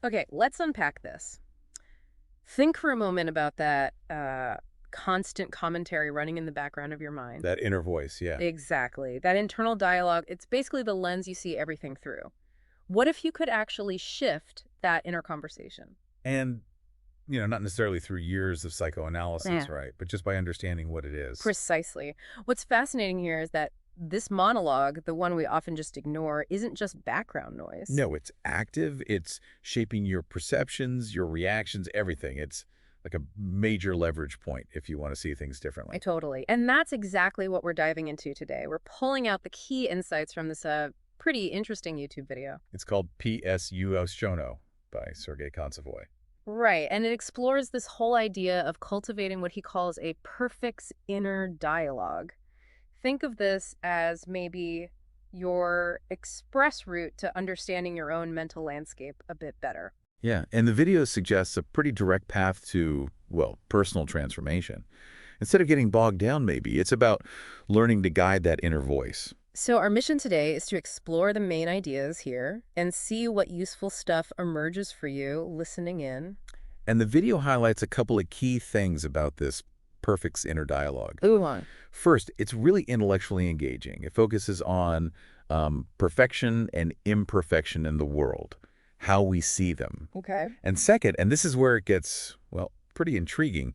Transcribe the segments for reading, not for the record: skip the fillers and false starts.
Okay, let's unpack this. Think for a moment about that constant commentary running in the background of your mind. That inner voice, yeah. Exactly. That internal dialogue, it's basically the lens you see everything through. What if you could actually shift that inner conversation? And, not necessarily through years of psychoanalysis, Yeah. right? But just by understanding what it is. Precisely. What's fascinating here is that this monologue, the one we often just ignore, isn't just background noise. No, it's active. It's shaping your perceptions, your reactions, everything. It's like a major leverage point if you want to see things differently. Totally. And that's exactly what we're diving into today. We're pulling out the key insights from this pretty interesting YouTube video. It's called P.S.U. Oshono by Sergei Kontsevoy. Right. And it explores this whole idea of cultivating what he calls a perfect inner dialogue. Think of this as maybe your express route to understanding your own mental landscape a bit better. Yeah, and the video suggests a pretty direct path to, well, personal transformation. Instead of getting bogged down, maybe, it's about learning to guide that inner voice. So our mission today is to explore the main ideas here and see what useful stuff emerges for you listening in. And the video highlights a couple of key things about this perfect inner dialogue. Ooh, on. First, it's really intellectually engaging. It focuses on perfection and imperfection in the world, how we see them. Okay. And second, and this is where it gets, well, pretty intriguing,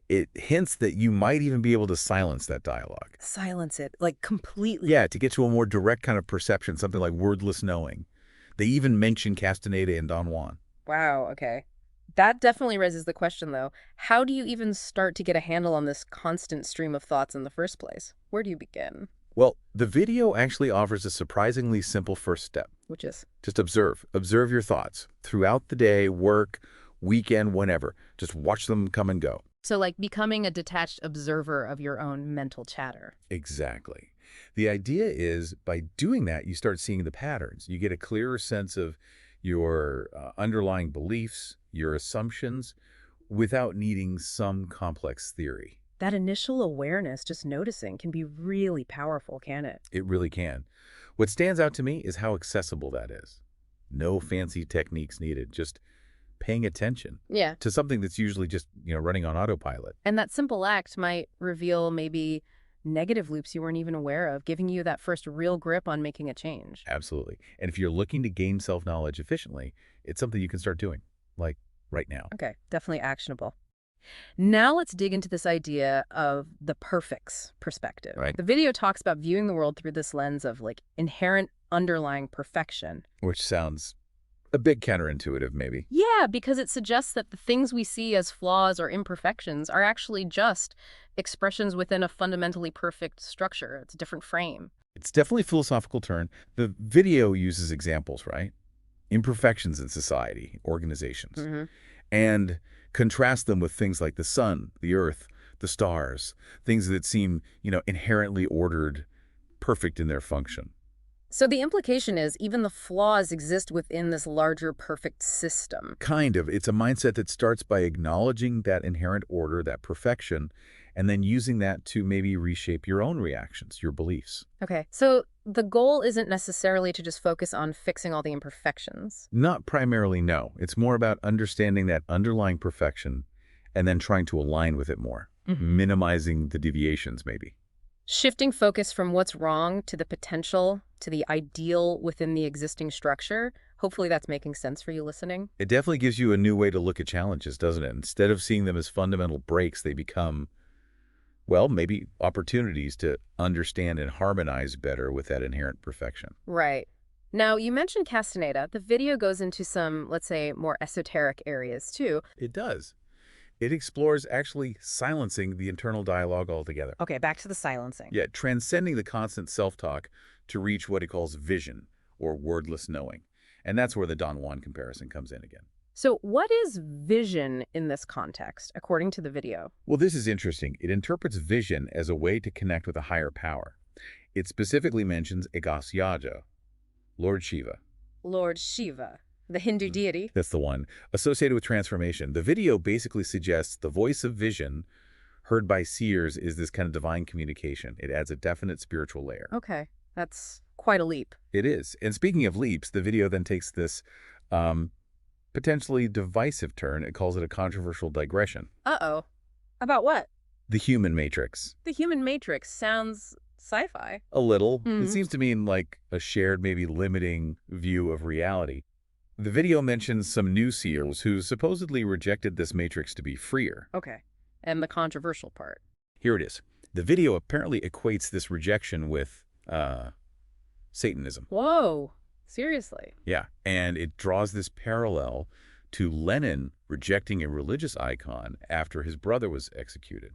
it hints that you might even be able to silence that dialogue. Silence it, like completely. Yeah, to get to a more direct kind of perception, something like wordless knowing. They even mention Castaneda and Don Juan. Wow, okay. That definitely raises the question, though. How do you even start to get a handle on this constant stream of thoughts in the first place? Where do you begin? Well, the video actually offers a surprisingly simple first step. Which is, Just observe. Observe your thoughts throughout the day, work, weekend, whenever. Just watch them come and go. so like becoming a detached observer of your own mental chatter. Exactly. The idea is by doing that, you start seeing the patterns. You get a clearer sense of your underlying beliefs, your assumptions, without needing some complex theory. That initial awareness, just noticing, can be really powerful, can it? It really can. What stands out to me is how accessible that is. No fancy techniques needed, just paying attention Yeah. to something that's usually just, running on autopilot. And that simple act might reveal maybe negative loops you weren't even aware of, giving you that first real grip on making a change. Absolutely. And if you're looking to gain self-knowledge efficiently, it's something you can start doing, like right now. Okay, definitely actionable. Now let's dig into this idea of the perfects perspective. Right. The video talks about viewing the world through this lens of like inherent underlying perfection. Which sounds a bit counterintuitive, maybe. Yeah, because it suggests that the things we see as flaws or imperfections are actually just expressions within a fundamentally perfect structure. It's a different frame. It's definitely a philosophical turn. The video uses examples, right? Imperfections in society, organizations, Hmm. and contrast them with things like the sun, the earth, the stars, things that seem, inherently ordered, perfect in their function. So the implication is even the flaws exist within this larger perfect system. Kind of. It's a mindset that starts by acknowledging that inherent order, that perfection, and then using that to maybe reshape your own reactions, your beliefs. Okay, so the goal isn't necessarily to just focus on fixing all the imperfections. Not primarily, no. It's more about understanding that underlying perfection and then trying to align with it more, Mhm. minimizing the deviations, maybe. Shifting focus from what's wrong to the potential, to the ideal within the existing structure. Hopefully that's making sense for you listening. It definitely gives you a new way to look at challenges, doesn't it? Instead of seeing them as fundamental breaks, they become, well, maybe opportunities to understand and harmonize better with that inherent perfection. Right. Now, you mentioned Castaneda. The video goes into some, let's say, more esoteric areas too. It does. It explores actually silencing the internal dialogue altogether. Okay, back to the silencing. Yet transcending the constant self-talk to reach what he calls vision, or wordless knowing. And that's where the Don Juan comparison comes in again. So what is vision in this context, according to the video? Well, this is interesting. It interprets vision as a way to connect with a higher power. It specifically mentions Agasyaja, Lord Shiva. Lord Shiva, the Hindu deity. That's the one. Associated with transformation. The video basically suggests the voice of vision heard by seers is this kind of divine communication. It adds a definite spiritual layer. Okay, that's quite a leap. It is. And speaking of leaps, the video then takes this potentially divisive turn. It calls it a controversial digression. Uh-oh. About what? The human matrix. The human matrix sounds sci-fi. A little. It Hmm. seems to mean like a shared, maybe limiting view of reality. The video mentions some new seers who supposedly rejected this matrix to be freer. Okay. And the controversial part. Here it is. The video apparently equates this rejection with Satanism. Whoa. Seriously. Yeah, and it draws this parallel to Lenin rejecting a religious icon after his brother was executed.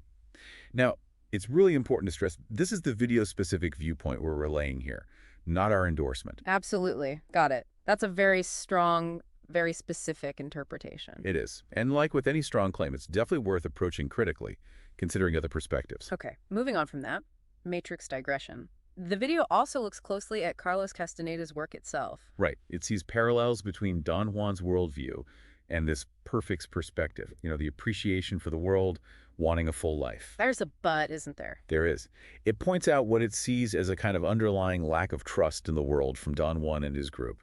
Now, it's really important to stress this is the video-specific viewpoint we're relaying here, not our endorsement. Absolutely. Got it. That's a very strong, very specific interpretation. It is. And like with any strong claim, it's definitely worth approaching critically, considering other perspectives. Okay. Moving on from that, matrix digression. The video also looks closely at Carlos Castaneda's work itself. Right. It sees parallels between Don Juan's worldview and this perfect perspective. You know, the appreciation for the world, wanting a full life. There's a but, isn't there? There is. It points out what it sees as a kind of underlying lack of trust in the world from Don Juan and his group,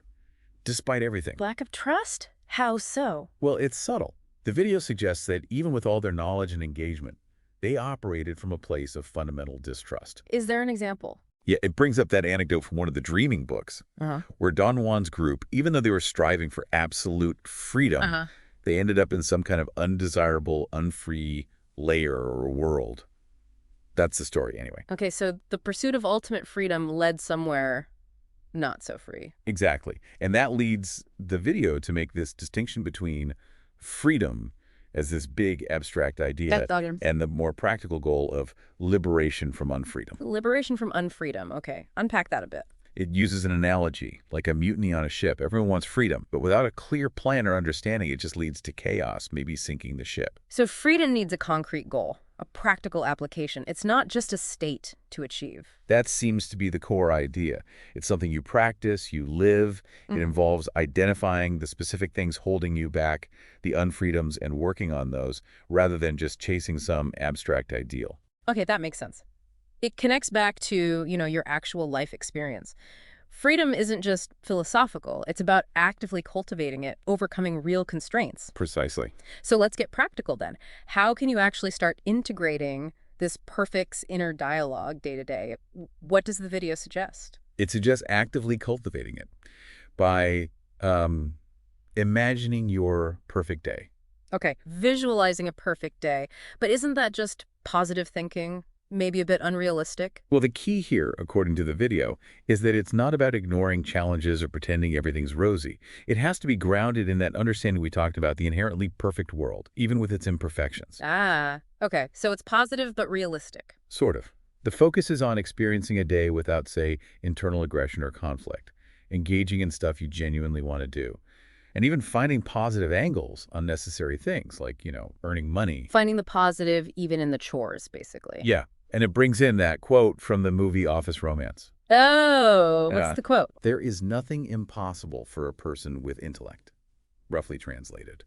despite everything. Lack of trust? How so? Well, it's subtle. The video suggests that even with all their knowledge and engagement, they operated from a place of fundamental distrust. Is there an example? Yeah, it brings up that anecdote from one of the Dreaming books, Uh-huh. where Don Juan's group, even though they were striving for absolute freedom, Uh-huh. they ended up in some kind of undesirable, unfree layer or world. That's the story anyway. Okay, so the pursuit of ultimate freedom led somewhere not so free. Exactly. And that leads the video to make this distinction between freedom as this big abstract idea and the more practical goal of liberation from unfreedom. Liberation from unfreedom. Okay, unpack that a bit. It uses an analogy, like a mutiny on a ship. Everyone wants freedom, but without a clear plan or understanding, it just leads to chaos, maybe sinking the ship. So freedom needs a concrete goal, a practical application. It's not just a state to achieve. That seems to be the core idea. It's something you practice, you live. It involves identifying the specific things holding you back, the unfreedoms, and working on those, rather than just chasing some abstract ideal. Okay, that makes sense. It connects back to, your actual life experience. Freedom isn't just philosophical. It's about actively cultivating it, overcoming real constraints. Precisely. So let's get practical then. How can you actually start integrating this perfect inner dialogue day to day? What does the video suggest? It suggests actively cultivating it by imagining your perfect day. Okay, visualizing a perfect day. But isn't that just positive thinking? Maybe a bit unrealistic? Well, the key here, according to the video, is that it's not about ignoring challenges or pretending everything's rosy. It has to be grounded in that understanding we talked about, the inherently perfect world, even with its imperfections. Ah, okay. So it's positive but realistic. Sort of. The focus is on experiencing a day without, say, internal aggression or conflict, engaging in stuff you genuinely want to do, and even finding positive angles on necessary things like, earning money. Finding the positive even in the chores, basically. Yeah. And it brings in that quote from the movie Office Romance. Oh, what's the quote? There is nothing impossible for a person with intellect, roughly translated.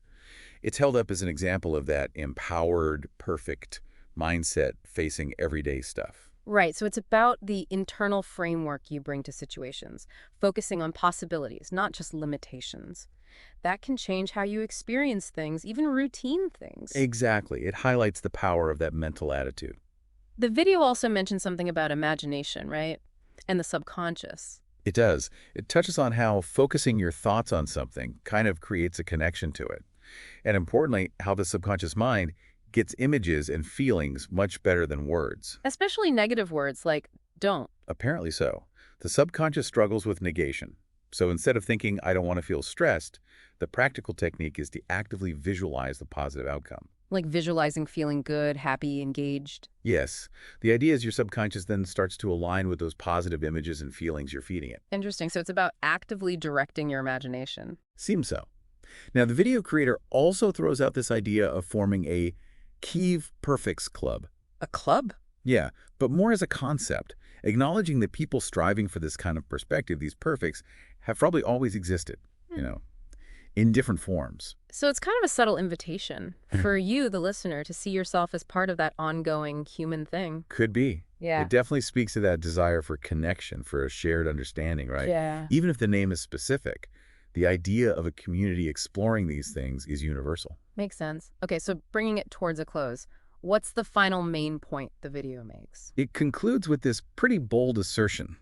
It's held up as an example of that empowered, perfect mindset facing everyday stuff. Right, so it's about the internal framework you bring to situations, focusing on possibilities, not just limitations. That can change how you experience things, even routine things. Exactly. It highlights the power of that mental attitude. The video also mentions something about imagination, right? And the subconscious. It does. It touches on how focusing your thoughts on something kind of creates a connection to it. And importantly, how the subconscious mind gets images and feelings much better than words. Especially negative words like don't. Apparently so. The subconscious struggles with negation. So instead of thinking, I don't want to feel stressed, the practical technique is to actively visualize the positive outcome. Like visualizing feeling good, happy, engaged. Yes. The idea is your subconscious then starts to align with those positive images and feelings you're feeding it. Interesting. So it's about actively directing your imagination. Seems so. Now, the video creator also throws out this idea of forming a Kiev Perfects Club. A club? Yeah, but more as a concept, acknowledging that people striving for this kind of perspective, these perfects, have probably always existed, in different forms. So it's kind of a subtle invitation for you, the listener, to see yourself as part of that ongoing human thing. Could be. Yeah. It definitely speaks to that desire for connection, for a shared understanding, right? Yeah. Even if the name is specific, The idea of a community exploring these things is universal. Makes sense. Okay, so bringing it towards a close, what's the final main point the video makes? It concludes with this pretty bold assertion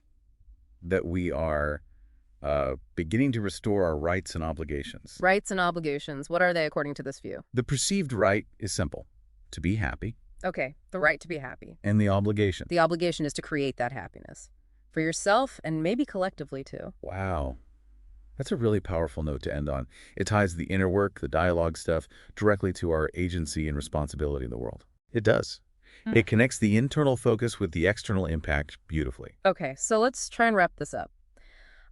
that we are beginning to restore our rights and obligations. Rights and obligations, what are they according to this view? The perceived right is simple, to be happy, Okay, the right to be happy. and the obligation. The obligation is to create that happiness for yourself and maybe collectively too. Wow. That's a really powerful note to end on. It ties the inner work, the dialogue stuff, directly to our agency and responsibility in the world. It does. It connects the internal focus with the external impact beautifully. Okay, so let's try and wrap this up.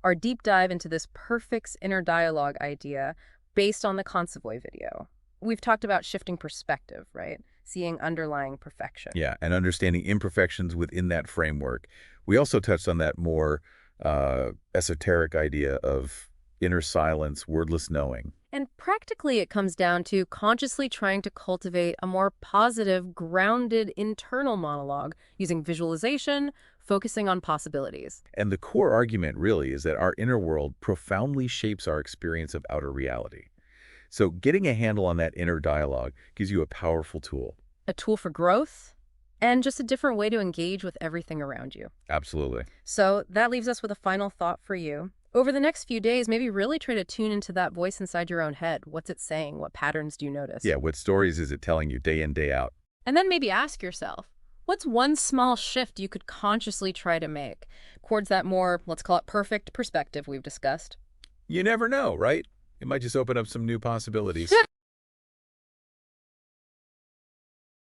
Our deep dive into this perfect inner dialogue idea based on the Convoy video. We've talked about shifting perspective, right? Seeing underlying perfection. Yeah, and understanding imperfections within that framework. We also touched on that more esoteric idea of inner silence, wordless knowing. And practically it comes down to consciously trying to cultivate a more positive, grounded internal monologue using visualization, focusing on possibilities. And the core argument really is that our inner world profoundly shapes our experience of outer reality. So getting a handle on that inner dialogue gives you a powerful tool. A tool for growth and just a different way to engage with everything around you. Absolutely. So that leaves us with a final thought for you. Over the next few days, maybe really try to tune into that voice inside your own head. What's it saying? What patterns do you notice? Yeah, what stories is it telling you day in, day out? And then maybe ask yourself, what's one small shift you could consciously try to make towards that more, let's call it perfect perspective we've discussed? You never know, right? It might just open up some new possibilities.